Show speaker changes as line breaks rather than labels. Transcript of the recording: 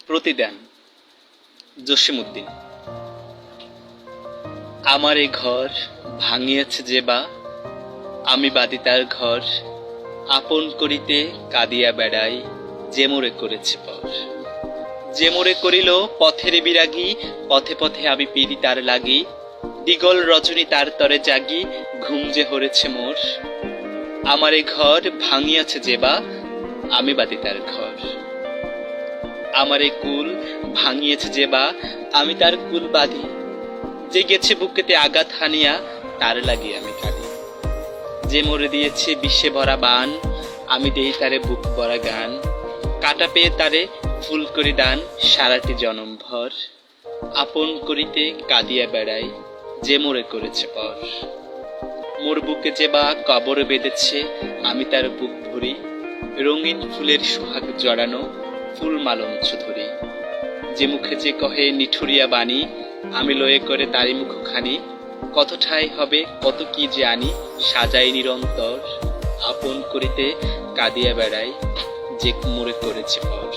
প্রতিদান জসিমউদ্দিন। আমার এ ঘর ভাঙিয়াছে যে বা, আমি বাদি তার ঘর। আপন করিতে কাঁদিয়া বেড়াই, যে মোরে করেছে পর। যে মোরে করিল পথের বিরাগী, পথে পথে আমি পিড়ি তার লাগি। দিগল রজনী তার তরে জাগি, ঘুম যে হরেছে মোর। আমার এ ঘর ভাঙিয়াছে যে বা, আমি বাদি তার ঘর। আমার এ কুল ভাঙিয়েছে যে বা, আমি তার কুল বাঁধি। যে গেছে বুকেতে আঘাত হানিয়া, তার লাগি আমি কাঁদি। যে মরে দিয়েছে বিষে ভরা বান, আমি দেই তারে বুক ভরা গান। কাটা পেয়ে তারে ফুল করি দান, সারাটি জনম ভর। আপন করিতে কাঁদিয়া বেড়াই, যে মোরে করেছে পর। মোর বুকে যে বা কবর বেঁধেছে, আমি তার বুক ভরি। রঙিন ফুলের সোহাগ জড়ানো, ফুল মালঞ্চ ধরি। যে মুখে যে কহে নিঠুরিয়া বাণী, আমি লয়ে করে তারি মুখখানি। কত ঠাই হবে কত কি যে আনি, সাজাই নিরন্তর। আপন করিতে কাঁদিয়া বেড়াই, যে মোরে করেছে পর।